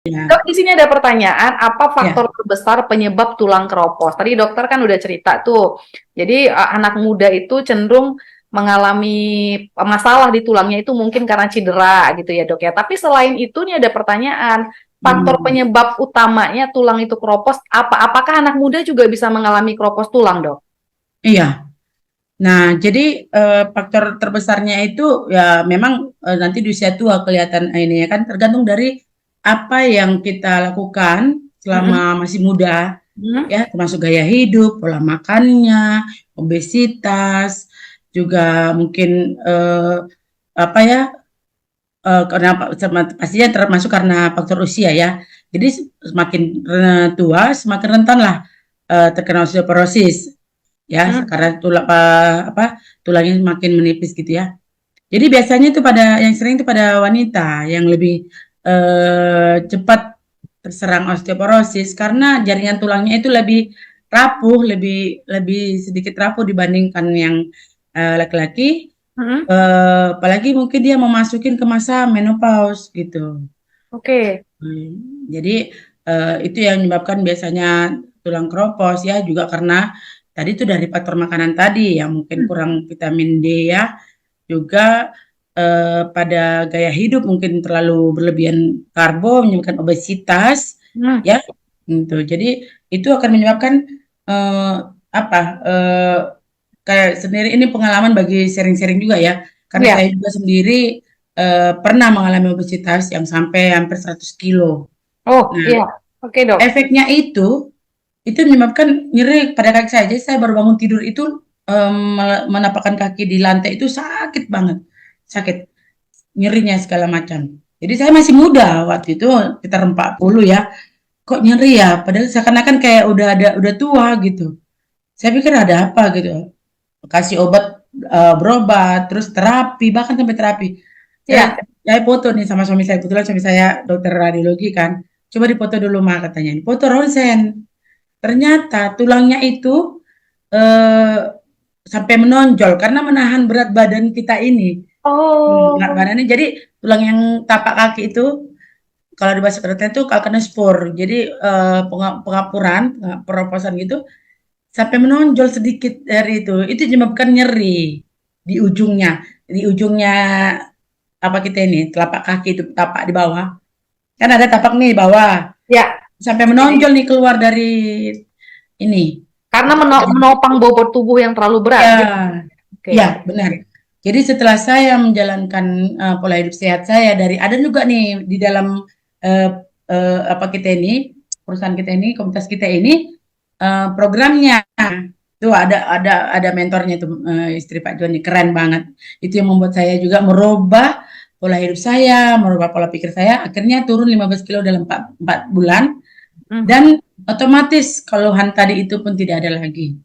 Ya, Dok, di sini ada pertanyaan, apa ya. faktor terbesar penyebab tulang keropos? Tadi dokter kan udah cerita tuh. Jadi anak muda itu cenderung mengalami masalah di tulangnya itu mungkin karena cedera gitu ya dok ya. Tapi selain itu nih ada pertanyaan, faktor Hmm, penyebab utamanya tulang itu keropos apa? Apakah anak muda juga bisa mengalami keropos tulang dok? iya. Nah, jadi faktor terbesarnya itu ya memang nanti di usia tua kelihatan ini ya kan tergantung dari apa yang kita lakukan selama Mm-mm. masih muda Mm. ya termasuk gaya hidup, pola makannya, obesitas, juga mungkin apa ya karena pastinya termasuk karena faktor usia ya. Jadi semakin tua semakin rentan lah terkena osteoporosis ya Mm. karena tulang apa tulangnya semakin menipis gitu ya. Jadi biasanya itu pada yang sering itu pada wanita yang lebih cepat terserang osteoporosis karena jaringan tulangnya itu lebih rapuh, lebih lebih sedikit rapuh dibandingkan yang laki-laki. Mm. Apalagi mungkin dia memasukin ke masa menopause gitu. Oke. Jadi itu yang menyebabkan biasanya tulang keropos ya juga karena tadi itu dari faktor makanan tadi yang mungkin Mm. kurang vitamin D ya, juga pada gaya hidup mungkin terlalu berlebihan karbo menyebabkan obesitas Mm. ya gitu. Jadi itu akan menyebabkan eh, apa kayak sendiri ini pengalaman bagi sharing-sharing juga ya. Karena Ya. saya juga sendiri pernah mengalami obesitas yang sampai hampir 100 kilo. Oh, Nah, iya. Oke dok. efeknya itu menyebabkan nyeri pada kaki saya. Jadi saya baru bangun tidur itu menapakkan kaki di lantai itu sakit banget, sakit, nyerinya segala macam. Jadi saya masih muda waktu itu sekitar 40 ya. Kok nyeri ya? Padahal seakan-akan kayak udah tua gitu. Saya pikir ada apa gitu. Kasih obat, berobat, terus terapi, bahkan sampai terapi. Saya Ya. saya foto nih sama suami saya, kebetulan suami saya dokter radiologi kan. Coba dipoto dulu mah katanya. Foto ronsen. Ternyata tulangnya itu eh, sampai menonjol karena menahan berat badan kita ini. Berat Oh. badannya jadi tulang yang tapak kaki itu kalau di bahasa kedokteran itu kalkenospor. Jadi pengapuran, peroposan gitu sampai menonjol sedikit dari itu. Itu menyebabkan nyeri di ujungnya. Di ujungnya apa kita ini, telapak kaki itu tapak di bawah. Kan ada tapak nih di bawah. Ya. Sampai Jadi, menonjol nih keluar dari ini. karena Itu menopang bobot tubuh yang terlalu berat ya, gitu. Oke. ya benar. Jadi setelah saya menjalankan pola hidup sehat saya dari ada juga nih di dalam eh, apa kita ini perusahaan kita ini komunitas kita ini programnya tuh ada mentornya tuh istri Pak Joni keren banget. Itu yang membuat saya juga merubah pola hidup saya, merubah pola pikir saya. Akhirnya turun 15 kilo dalam 4 bulan Hmm. dan otomatis keluhan tadi itu pun tidak ada lagi.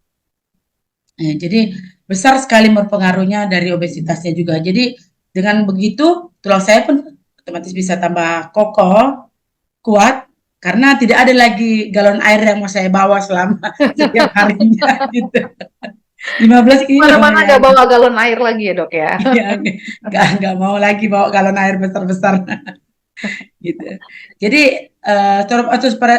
Jadi besar sekali berpengaruhnya dari obesitasnya juga. Jadi dengan begitu tulang saya pun otomatis bisa tambah kokoh, kuat karena tidak ada lagi galon air yang mau saya bawa selama setiap harinya gitu. 15 kilo Mana-mana ya. nggak bawa galon air lagi ya dok ya. Iya, nggak mau lagi bawa galon air besar-besar gitu. Jadi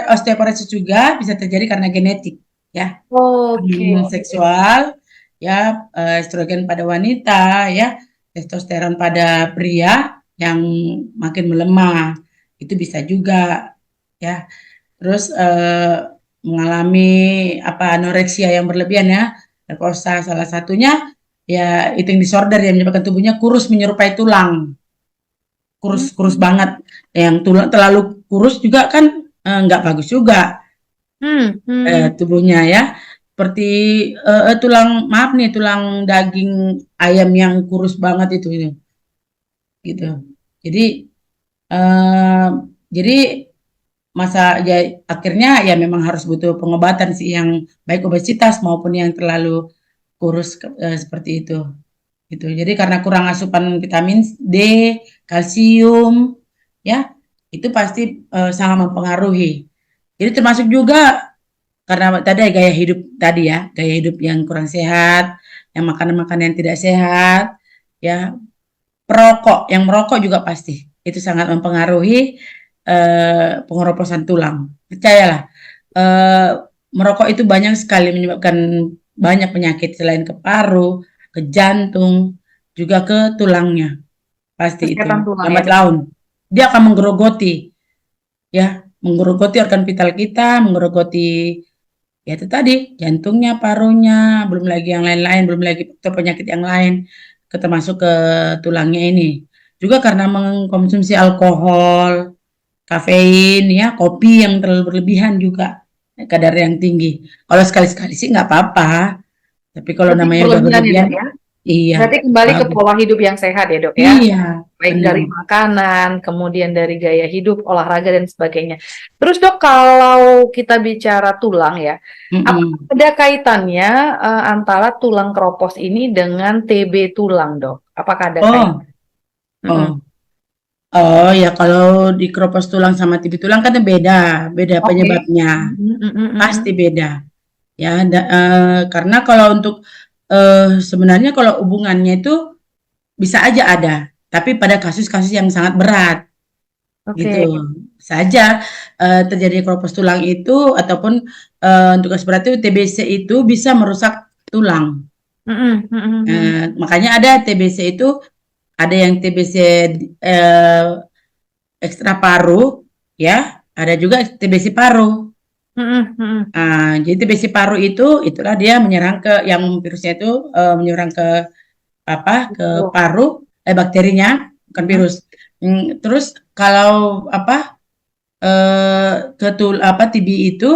osteoporosis juga bisa terjadi karena genetik ya. Oke. Hormon seksual, ya estrogen pada wanita, ya testosteron pada pria yang makin melemah, itu bisa juga, ya. Terus mengalami apa anoreksia yang berlebihan ya, perkosa salah satunya, ya eating disorder yang menyebabkan tubuhnya kurus menyerupai tulang, kurus kurus banget, yang tulang terlalu kurus juga kan nggak bagus juga Hmm. Hmm. tubuhnya ya. Seperti tulang maaf nih tulang daging ayam yang kurus banget itu gitu. Jadi eh, jadi masa ya akhirnya ya memang harus butuh pengobatan sih yang baik obesitas maupun yang terlalu kurus seperti itu. Gitu. Jadi karena kurang asupan vitamin D, kalsium ya, itu pasti sangat mempengaruhi. Jadi termasuk juga karena tadi gaya hidup tadi ya, gaya hidup yang kurang sehat, yang makanan-makanan yang tidak sehat, ya, perokok, yang merokok juga pasti itu sangat mempengaruhi pengeroposan tulang. Percayalah, eh, merokok itu banyak sekali menyebabkan banyak penyakit selain ke paru, ke jantung, juga ke tulangnya. Pasti itu Kesehatan tulang ya lambat dok. laun. Dia akan menggerogoti, ya, menggerogoti organ vital kita, menggerogoti ya itu tadi jantungnya, parunya, belum lagi yang lain-lain, belum lagi faktor penyakit yang lain, termasuk ke tulangnya ini. Juga karena mengkonsumsi alkohol, kafein, ya, kopi yang terlalu berlebihan juga kadar yang tinggi. Kalau sekali-sekali sih nggak apa-apa, tapi kalau Berarti namanya udah berlebihan ya berlebihan, dok ya. iya, Berarti kembali ke bagus. pola hidup yang sehat ya dok ya. Iya, Baik benar. dari makanan, kemudian dari gaya hidup, olahraga dan sebagainya. Terus dok, kalau kita bicara tulang ya, apa Mm-mm. ada kaitannya antara tulang keropos ini dengan TB tulang dok? Apakah ada kaitan? Oh, Mm-mm. oh. Oh ya, kalau di keropos tulang sama tibi tulang kan beda, beda Oke. penyebabnya, Mm, mm, mm, mm, pasti mm. beda. Ya, karena kalau untuk sebenarnya kalau hubungannya itu bisa aja ada, tapi pada kasus-kasus yang sangat berat gitu Oke. saja terjadi keropos tulang itu ataupun untuk kasus berat itu TBC itu bisa merusak tulang. Mm, mm, mm, mm, mm. Makanya ada TBC itu ada yang TBC eh, ekstra paru, ya, ada juga TBC paru. Mm, mm, mm. Jadi TBC paru itu itulah dia menyerang ke yang virusnya itu menyerang ke apa ke Betul. paru bakterinya bukan Mm, virus. Terus kalau apa ke TB itu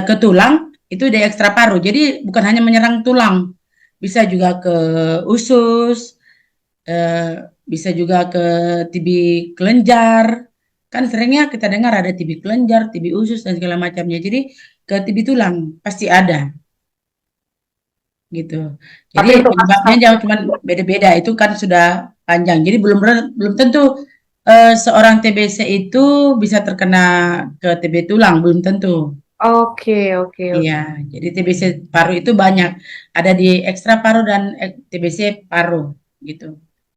ke tulang itu dia ekstra paru. Jadi bukan hanya menyerang tulang, bisa juga ke usus, bisa juga ke TB kelenjar. Kan seringnya kita dengar ada TB kelenjar, TB usus dan segala macamnya. Jadi ke TB tulang pasti ada gitu. Jadi Tapi untuk penyebabnya kasus-kasus jauh cuman beda-beda. Itu kan sudah panjang. Jadi belum tentu seorang TBC itu bisa terkena ke TB tulang, belum tentu. oke, oke, Iya, oke. jadi TBC paru itu banyak. Ada di ekstra paru dan TBC paru gitu.